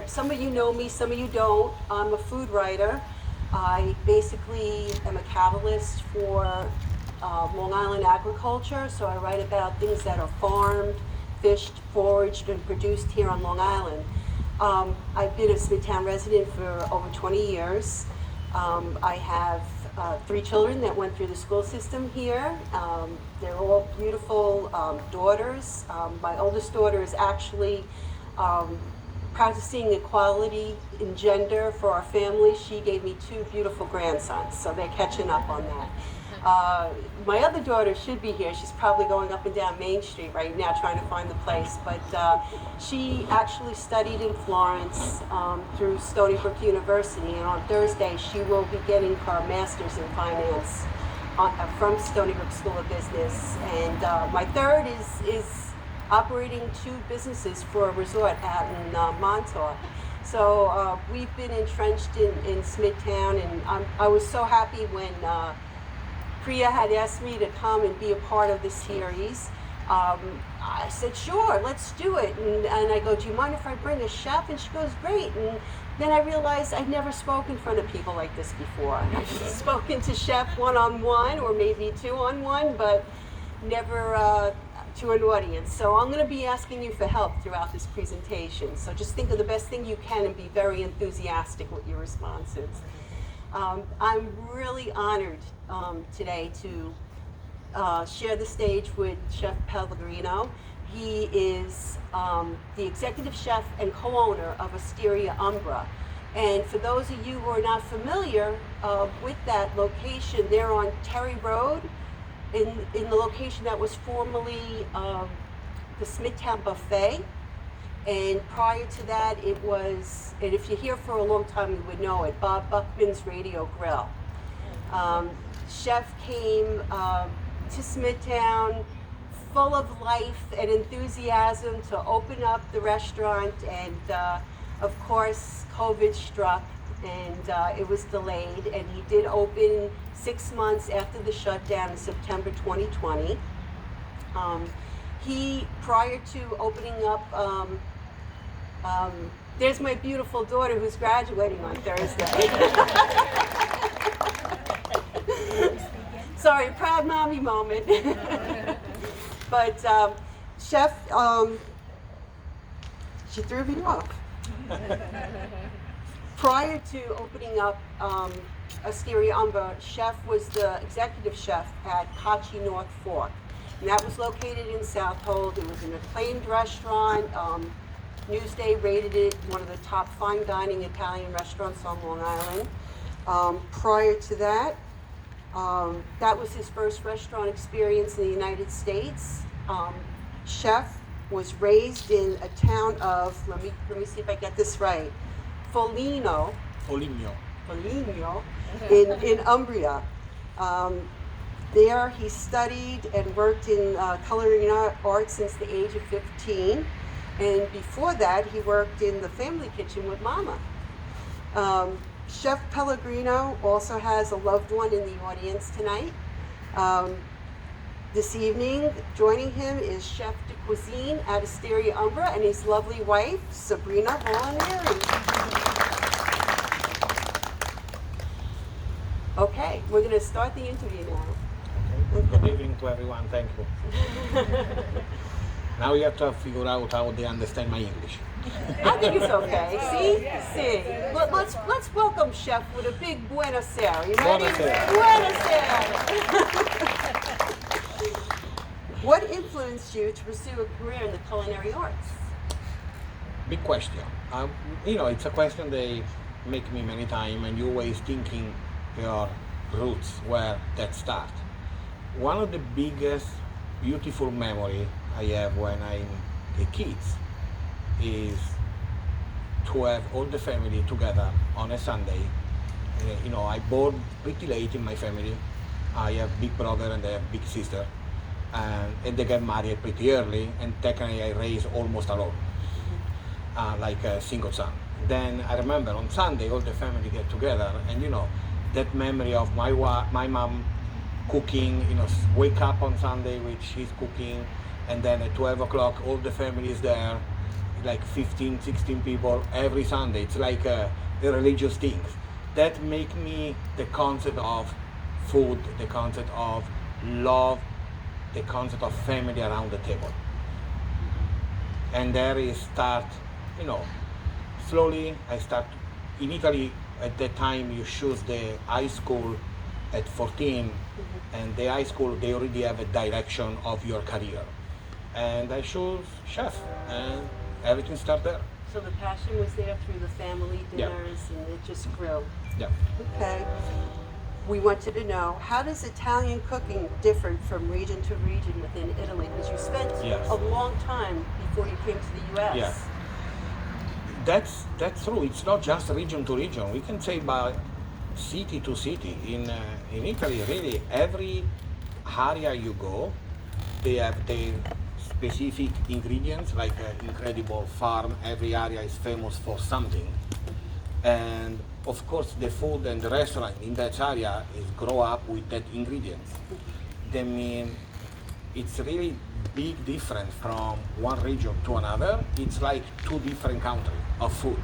some of you know me, some of you don't. I'm a food writer. I basically am a catalyst for Long Island agriculture, so I write about things that are farmed, fished, foraged, and produced here on Long Island. I've been a Smithtown resident for over 20 years. I have 3 children that went through the school system here. They're all beautiful daughters. My oldest daughter is actually practicing equality in gender for our family. She gave me 2 beautiful grandsons, so they're catching up on that. My other daughter should be here. She's probably going up and down Main Street right now trying to find the place, but she actually studied in Florence through Stony Brook University, and on Thursday she will be getting her master's in finance from Stony Brook School of Business. And my third is operating 2 businesses for a resort out in Montauk. So we've been entrenched in Smithtown, and I was so happy when Priya had asked me to come and be a part of this series. I said, sure, let's do it. And I go, do you mind if I bring a chef? And she goes, great. And then I realized I'd never spoken in front of people like this before. I've spoken to chef one-on-one or maybe 2-on-1, but never to an audience. So I'm going to be asking you for help throughout this presentation. So just think of the best thing you can and be very enthusiastic with your responses. I'm really honored today to share the stage with Chef Pellegrini. He is the executive chef and co-owner of Osteria Umbra. And for those of you who are not familiar with that location, they're on Terry Road in the location that was formerly the Smithtown Buffet. And prior to that, it was, and if you're here for a long time, you would know it, Bob Buckman's Radio Grill. Chef came to Smithtown full of life and enthusiasm to open up the restaurant, and of course, COVID struck and it was delayed, and he did open 6 months after the shutdown in September 2020. He, prior to opening up, there's my beautiful daughter who's graduating on Thursday. Sorry, proud mommy moment. But Chef, she threw me off. Prior to opening up Osteria Umbra, Chef was the executive chef at Kachi North Fork. And that was located in Southold. It was an acclaimed restaurant. Newsday rated it one of the top fine dining Italian restaurants on Long Island. Prior to that, that was his first restaurant experience in the United States. Chef was raised in a town of, let me see if I get this right, Foligno, in Umbria. There he studied and worked in culinary arts since the age of 15. And before that, he worked in the family kitchen with Mama. Chef Pellegrini also has a loved one in the audience tonight. This evening, joining him is Chef de Cuisine at Osteria Umbra and his lovely wife, Sabrina Molinari. Okay, we're going to start the interview now. Okay. Good evening to everyone, thank you. Now you have to figure out how they understand my English. I think it's okay. See? Let's welcome Chef with a big Buenos Aires. You ready? Buenos Aires. What influenced you to pursue a career in the culinary arts? Big question. It's a question they make me many times, and you always thinking your roots, where that start. One of the biggest beautiful memory I have when I'm a kid is to have all the family together on a Sunday. I born pretty late in my family. I have big brother and I have big sister, and they get married pretty early, and technically I raised almost alone, like a single son. Then I remember on Sunday all the family get together, and that memory of my mom cooking, wake up on Sunday with she's cooking, and then at 12 o'clock all the family is there like 15, 16 people every Sunday. It's like a religious thing. That make me the concept of food, the concept of love, the concept of family around the table. And there is start, you know, slowly I start, in Italy at that time you choose the high school at 14, and the high school, they already have a direction of your career. And I chose chef, and everything started there. So the passion was there through the family Yeah. dinners, and it just grew. Yeah. Okay. We wanted to know, how does Italian cooking differ from region to region within Italy? Because you spent Yes. a long time before you came to the U.S. Yeah. That's true. It's not just region to region. We can say by city to city. In Italy, really, every area you go, they have their specific ingredients, like an incredible farm. Every area is famous for something. And of course, the food and the restaurant in that area is grow up with that ingredients. That mean it's really big difference from one region to another. It's like two different countries of food.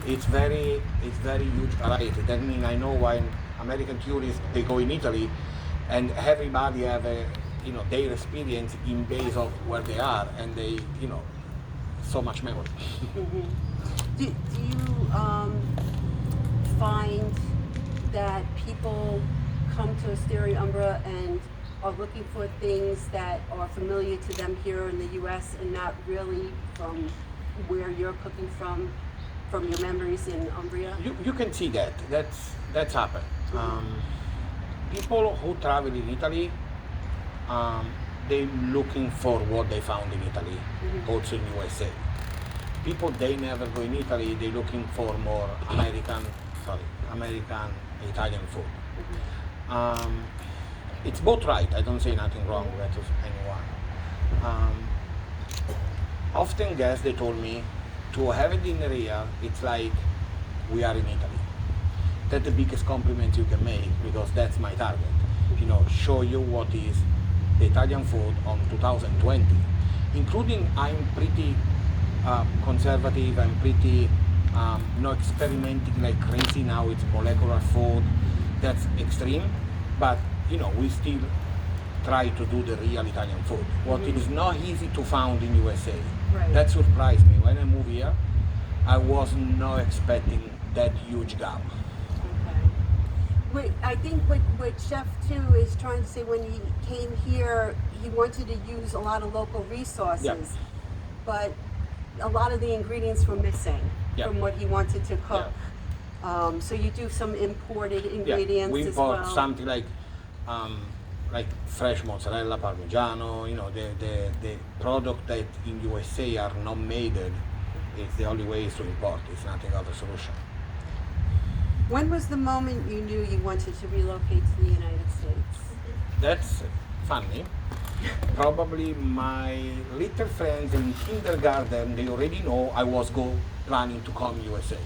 It's very huge variety. That means I know when American tourists they go in Italy, and everybody have a their experience in base of where they are, and they so much memory. Do you find that people come to Osteria Umbra and are looking for things that are familiar to them here in the U.S. and not really from where you're cooking from your memories in Umbria? You can see that's happened. People who travel in Italy, they looking for what they found in Italy, also in USA. People they never go in Italy, they looking for more American Italian food. It's both right. I don't say nothing wrong with anyone. Often guests they told me to have a dinner here, it's like we are in Italy. That's the biggest compliment you can make, because that's my target. Show you what is the Italian food on 2020, including I'm pretty conservative. I'm pretty not experimenting like crazy now. It's molecular food. That's extreme, but we still try to do the real Italian food. What it is not easy to find in USA. Right. That surprised me. When I moved here, I was not expecting that huge gap. I think what Chef too is trying to say, when he came here, he wanted to use a lot of local resources, but a lot of the ingredients were missing from what he wanted to cook. So you do some imported ingredients we as import well. something like fresh mozzarella, parmigiano. The product that in USA are not made. It's the only way is to import. It's nothing other solution. When was the moment you knew you wanted to relocate to the United States? That's funny. Probably my little friends in kindergarten, they already know I was planning to come USA.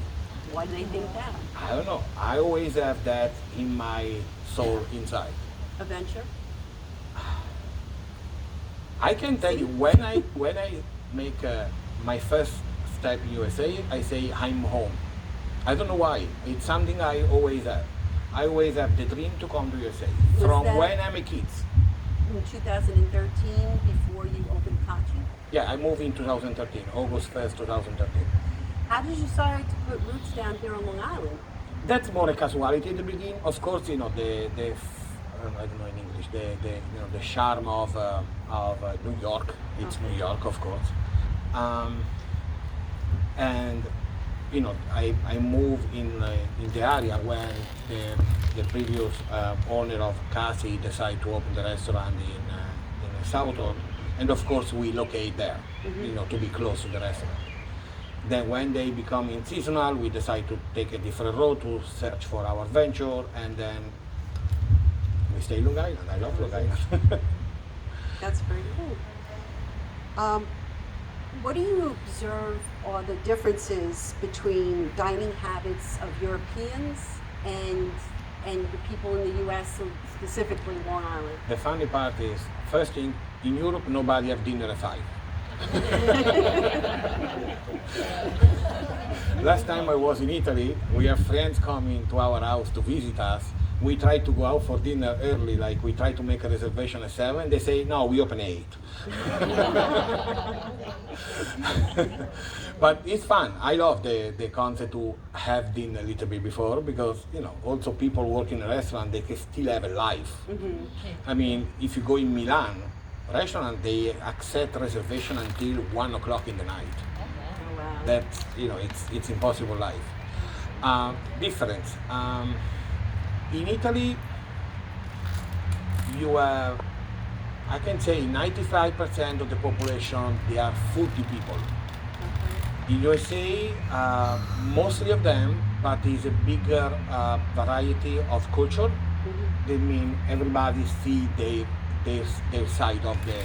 Why do they think that? I don't know. I always have that in my soul inside. A venture? I can tell you, when I make my first step in USA, I say I'm home. I don't know why. It's something I always have. I always have the dream to come to USA from when I'm a kid. In 2013, before you opened Kachi? Yeah, I moved in 2013, August 1st, 2013. How did you decide to put roots down here on Long Island? That's more a casualty at the beginning. Of course, the I don't know in English, the charm of New York. It's New York, of course. And I moved in the area when the previous owner of Kasi decided to open the restaurant in Southall, and of course we locate there, to be close to the restaurant. Then when they become in seasonal, we decide to take a different road to search for our venture, and then we stay in Long Island. I love Long Island. That's very cool. What do you observe are the differences between dining habits of Europeans and the people in the U.S., specifically Long Island? The funny part is, first thing, in Europe nobody have dinner at 5. Last time I was in Italy, we have friends coming to our house to visit us. We try to go out for dinner early, like we try to make a reservation at 7. They say, no, we open at 8. But it's fun. I love the concept to have dinner a little bit before, because, you know, also people work in a restaurant, they can still have a life. I mean, if you go in Milan, restaurant, they accept reservation until 1 o'clock in the night. Oh, wow. That's, you know, it's impossible life. Difference. In Italy, you have, I can say 95% of the population, they are foodie people. In USA, mostly of them, but is a bigger variety of culture. That means everybody see their side of the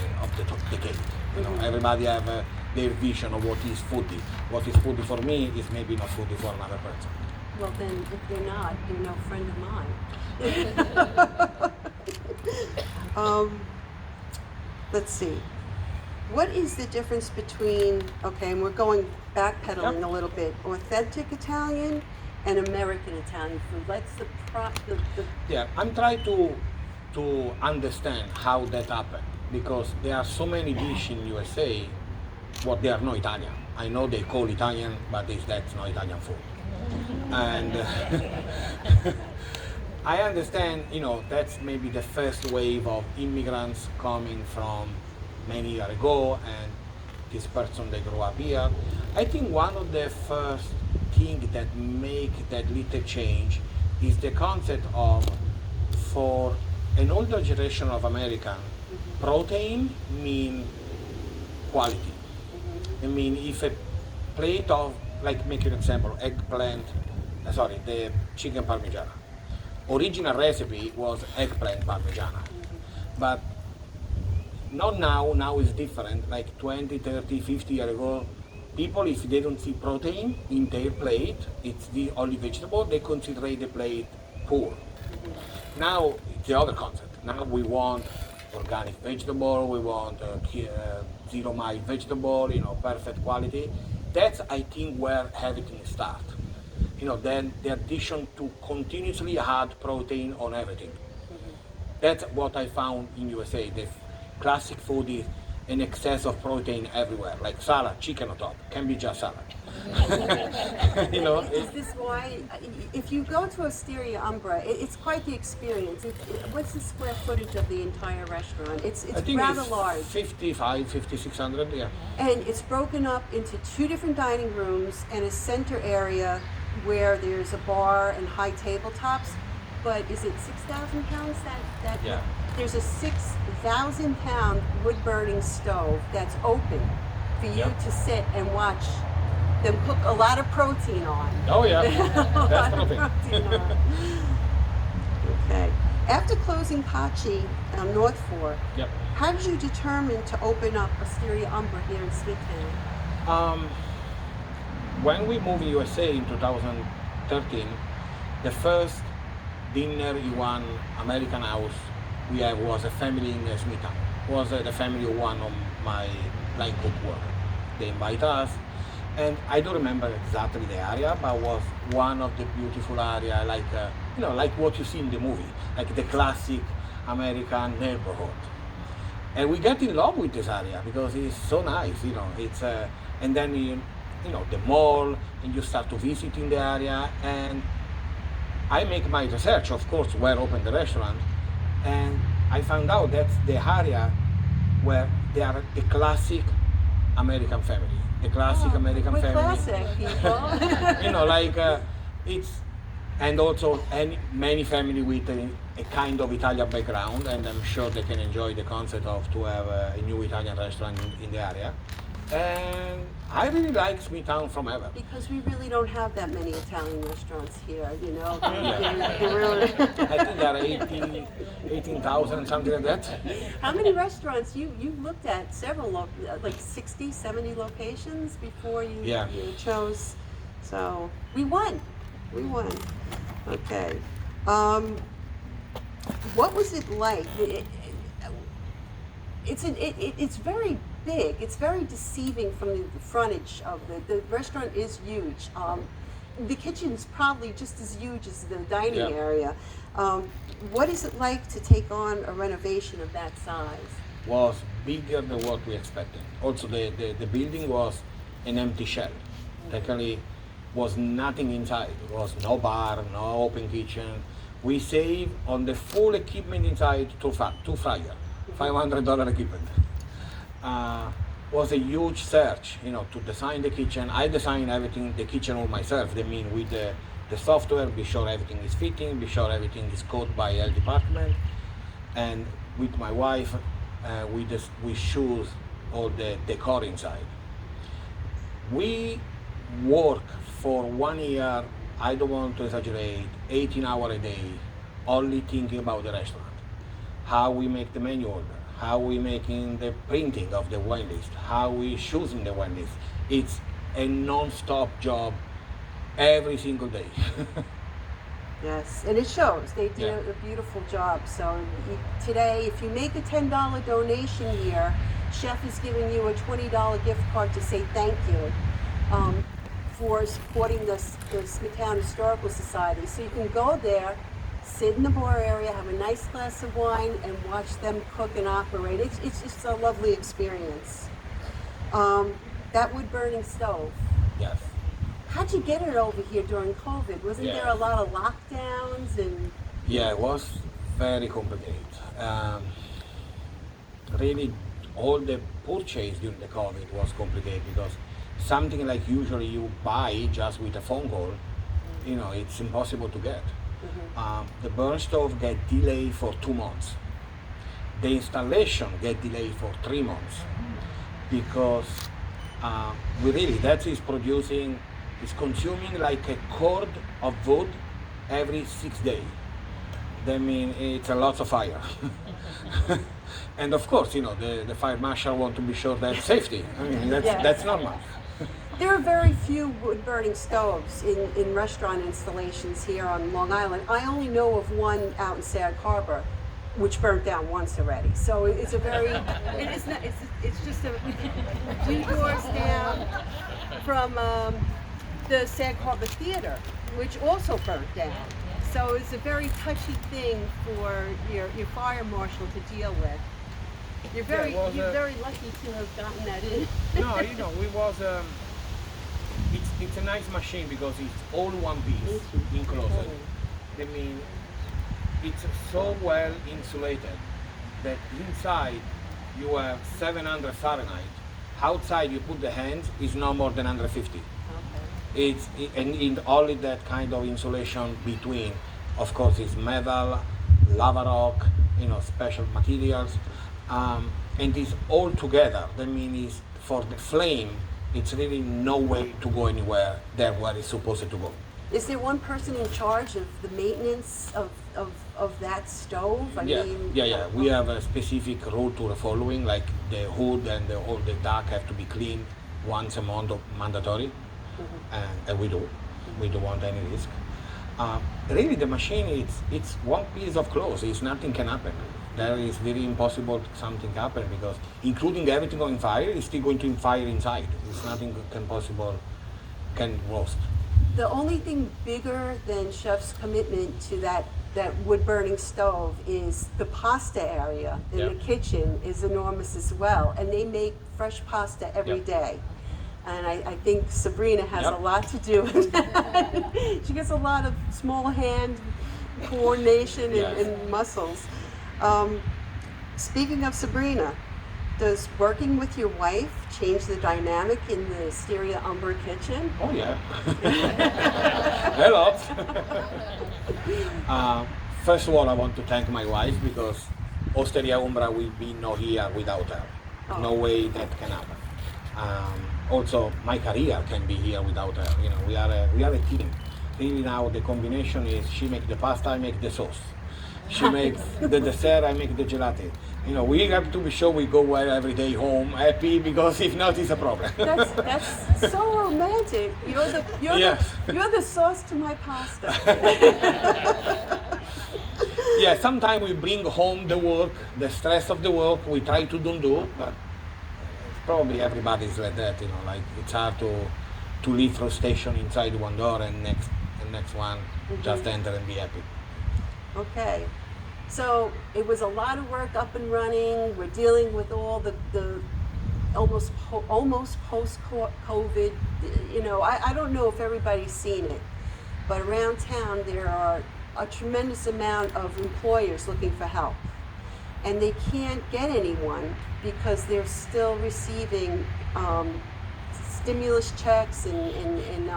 cake. You know, everybody have their vision of what is foodie. What is foodie for me is maybe not foodie for another person. Well, then, if you're not, you're no friend of mine. Let's see. What is the difference between, okay, and we're going backpedaling a little bit, authentic Italian and American Italian food? Let's the Yeah, I'm trying to understand how that happened, because there are so many dishes in USA, what they are not Italian. I know they call Italian, but that's not Italian food. And I understand, you know, that's maybe the first wave of immigrants coming from many years ago, and this person, they grew up here. I think one of the first things that make that little change is the concept of, for an older generation of American, protein mean quality. I mean, if a plate of, like, make an example, the chicken parmigiana. Original recipe was eggplant parmigiana. But not now it's different. Like 20, 30, 50 years ago, people, if they don't see protein in their plate, it's the only vegetable, they consider the plate poor. Now it's the other concept. Now we want organic vegetable, we want zero mile vegetable, you know, perfect quality. That's, I think, where everything starts. You know, then the addition to continuously add protein on everything. That's what I found in USA. The classic food is an excess of protein everywhere, like salad, chicken on top, can be just salad. You know, is this why, if you go to Osteria Umbra, it's quite the experience. What's the square footage of the entire restaurant? It's I think rather it's large. 5,600, yeah. And it's broken up into 2 different dining rooms and a center area where there's a bar and high tabletops. But is it 6,000 pounds? Yeah. There's a 6,000 pound wood burning stove that's open for you to sit and watch them cook a lot of protein on. Oh yeah, A that's lot of protein. protein on. Okay. After closing Paci on North Fork, Yep. how did you determine to open up Osteria Umbra here in Smithtown? When we moved to USA in 2013, the first dinner in one American house we had was a family in Smithtown. Was the family of one of my line cook work. They invite us, and I don't remember exactly the area, but it was one of the beautiful area, like you know, like what you see in the movie, like the classic American neighborhood. And we get in love with this area because it's so nice, you know. It's and then you know, the mall, and you start to visit in the area, and I make my research, of course, where open the restaurant, and I found out that's the area where they are the classic American family. The classic American we're family. classic people. You know, like it's, and also many family with a kind of Italian background, and I'm sure they can enjoy the concept of to have a new Italian restaurant in the area. And I really like Smithtown from ever. Because we really don't have that many Italian restaurants here, you know. Yeah. They're really I think there are 18,000, something like that. How many restaurants you looked at? Several, like 60, 70 locations before you chose. So we won. Okay. What was it like? It's very big. It's very deceiving from the frontage of the restaurant is huge. The kitchen's probably just as huge as the dining Yeah. area. What is it like to take on a renovation of that size? Was bigger than what we expected. Also, the building was an empty shell. Technically, was nothing inside. It was no bar, no open kitchen. We saved on the full equipment inside two fryer, $500 equipment. Was a huge search, to design the kitchen. I designed everything, the kitchen all myself. I mean, with the software, be sure everything is fitting, be sure everything is coded by health department, and with my wife, we choose all the decor inside. We work for 1 year, I don't want to exaggerate, 18 hours a day, only thinking about the restaurant. How we make the menu order, how we making the printing of the wine list, how we choosing the wine list. It's a non-stop job every single day. Yes, and it shows. They did Yeah. a beautiful job. So today, if you make a $10 donation here, Chef is giving you a $20 gift card to say thank you for supporting the Smithtown Historical Society. So you can go there, sit in the bar area, have a nice glass of wine, and watch them cook and operate. It's just a lovely experience. That wood burning stove. Yes. How'd you get it over here during COVID? Wasn't Yeah. there a lot of lockdowns and? Yeah, it was very complicated. Really, all the purchase during the COVID was complicated because something like usually you buy just with a phone call, it's impossible to get. The burn stove get delayed for 2 months. The installation get delayed for 3 months because that is consuming like a cord of wood every 6 days. That means it's a lot of fire. And of course, the fire marshal want to be sure that safety. I mean, Yes. that's normal. There are very few wood burning stoves in restaurant installations here on Long Island. I only know of one out in Sag Harbor, which burnt down once already. So it's a very, it is not, it's just a few doors down from the Sag Harbor Theater, which also burnt down. So it's a very touchy thing for your fire marshal to deal with. You're very, Yeah, it was, you're very lucky to have gotten that in. No, we was. It's a nice machine because it's all one piece enclosed. I mean, it's so well insulated that inside you have 700 Fahrenheit. Outside you put the hands is no more than 150. And in only that kind of insulation between, of course, is metal, lava rock, special materials, and it's all together. That means for the flame, it's really no way to go anywhere there where it's supposed to go. Is there one person in charge of the maintenance of that stove? Yeah. We have a specific rule to the following, like the hood and all the duct have to be cleaned once a month, mandatory, and we do. We don't want any risk. Really, the machine, it's one piece of clothes. Nothing can happen. There is very impossible something happen because including everything on fire, it's still going to fire inside. It's nothing can roast. The only thing bigger than Chef's commitment to that wood burning stove is the pasta area in the kitchen is enormous as well, and they make fresh pasta every day. And I think Sabrina has a lot to do with that. She gets a lot of small hand coordination and muscles. Speaking of Sabrina, does working with your wife change the dynamic in the Osteria Umbra kitchen? Oh yeah. Hello. First of all, I want to thank my wife because Osteria Umbra will be no here without her. No way that can happen. Also, my career can be here without her. We are a team. Really now the combination is she makes the pasta, I make the sauce. She makes the dessert, I make the gelato. We have to be sure we go well every day home happy because if not, it's a problem. That's so romantic. You're the sauce to my pasta. Yeah, sometimes we bring home the work, the stress of the work. We try to don't do, but probably everybody's like that, like it's hard to leave frustration inside one door and next one just enter and be happy. Okay. So it was a lot of work up and running. We're dealing with all the almost post-COVID. I don't know if everybody's seen it, but around town there are a tremendous amount of employers looking for help. And they can't get anyone because they're still receiving stimulus checks and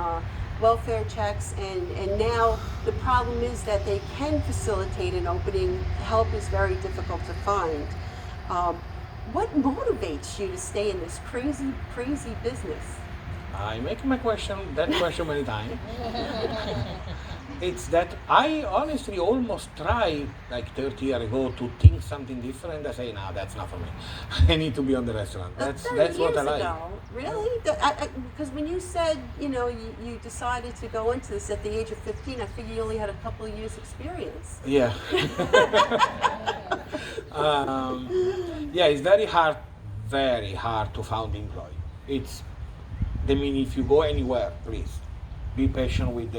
welfare checks, and now the problem is that they can facilitate an opening. Help is very difficult to find. What motivates you to stay in this crazy business? I make that question many times. It's that I honestly almost tried like 30 years ago to think something different. I say, no, that's not for me. I need to be on the restaurant. That's what I like. Ago. Really? Because when you said, you decided to go into this at the age of 15, I figured you only had a couple of years experience. Yeah. Yeah, it's very hard to find employee. If you go anywhere, please be patient with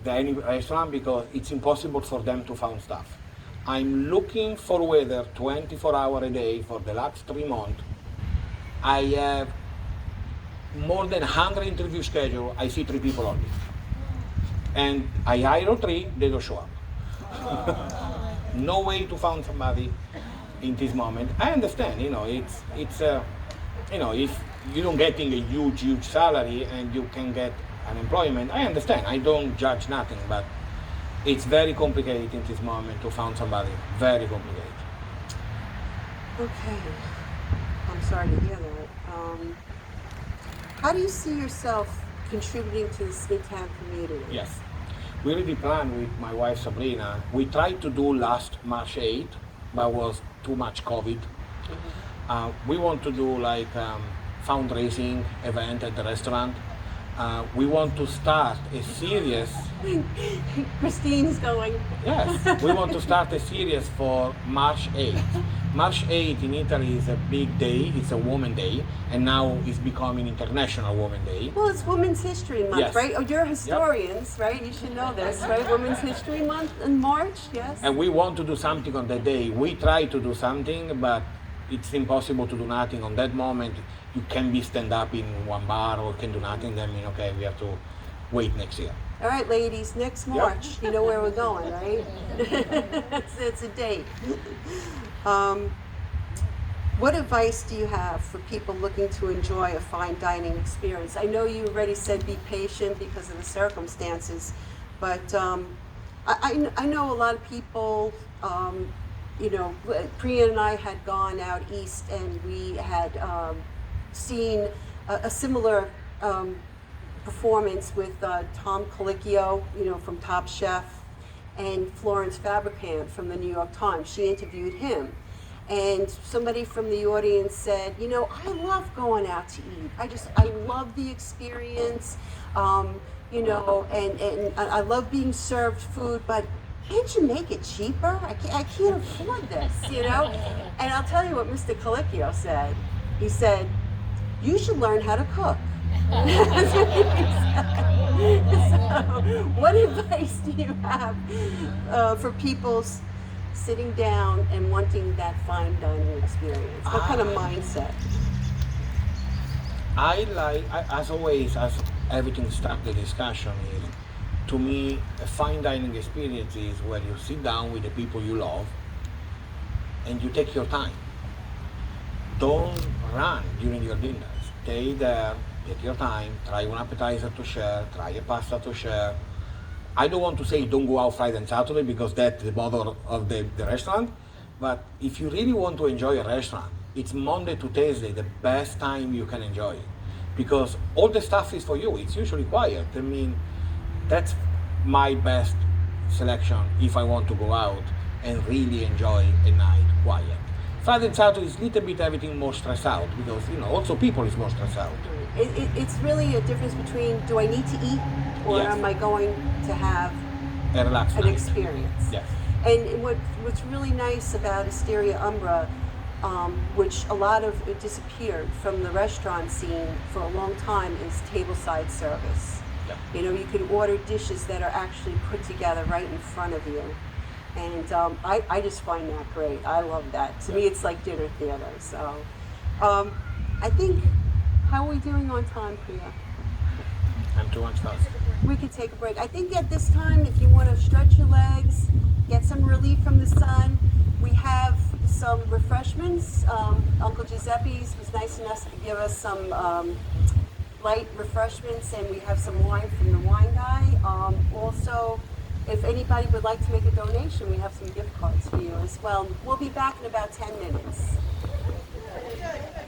any restaurant because it's impossible for them to find staff. I'm looking for weather 24 hours a day for the last 3 months. I have more than 100 interview scheduled. I see 3 people only. And I hire 3, they don't show up. No way to find somebody in this moment. I understand, it's if you don't getting a huge salary and you can get unemployment, I understand. I don't judge nothing, but it's very complicated in this moment to find somebody. Very complicated. Okay. I'm sorry to hear that. How do you see yourself contributing to the Smithtown community? Yes. We really planned with my wife Sabrina. We tried to do last March 8th, but was too much COVID. We want to do like fundraising event at the restaurant. We want to start a series. Christine's going. Yes, we want to start a series for March 8th. March 8th in Italy is a big day. It's a Women's Day, and now it's becoming International Women's Day. Well, it's Women's History Month, Yes. right? Oh, you're historians, right? You should know this, right? Women's History Month in March, yes? And we want to do something on that day. We try to do something, but it's impossible to do nothing on that moment. You can be stand up in one bar or can do nothing. Then okay, we have to wait next year. All right, ladies, next March, you know where we're going, right? it's a date. What advice do you have for people looking to enjoy a fine dining experience? I know you already said be patient because of the circumstances, but I know a lot of people, Priya and I had gone out east and we had seen a similar performance with Tom Colicchio, from Top Chef, and Florence Fabricant from the New York Times. She interviewed him. And somebody from the audience said, I love going out to eat. I love the experience, and I love being served food, but can't you make it cheaper? I can't afford this, And I'll tell you what Mr. Colicchio said. He said, you should learn how to cook. That's what he said. So, what advice do you have for people sitting down and wanting that fine dining experience? What kind of mindset? As always, as everything starts the discussion is, to me, a fine dining experience is where you sit down with the people you love and you take your time. Don't run during your dinner. Stay there, take your time, try one appetizer to share, try a pasta to share. I don't want to say don't go out Friday and Saturday because that's the bother of the restaurant, but if you really want to enjoy a restaurant, it's Monday to Thursday, the best time you can enjoy it. Because all the stuff is for you, it's usually quiet. That's my best selection if I want to go out and really enjoy a night quiet. Friday and Saturday is a little bit everything more stressed out because, also people is more stressed out. It's really a difference between do I need to eat or Yes. am I going to have A relaxed an night. experience? Yes. And what's really nice about Osteria Umbra which a lot of it disappeared from the restaurant scene for a long time, is tableside service. Yeah. You know, you could order dishes that are actually put together right in front of you. And I just find that great. I love that. To me, it's like dinner theater. So I think, how are we doing on time, Priya? I'm too much fast. We could take a break. I think at this time, if you want to stretch your legs, get some relief from the sun, we have some refreshments. Uncle Giuseppe's was nice enough to give us some light refreshments, and we have some wine from the wine guy. Also, if anybody would like to make a donation, we have some gift cards for you as well. We'll be back in about 10 minutes.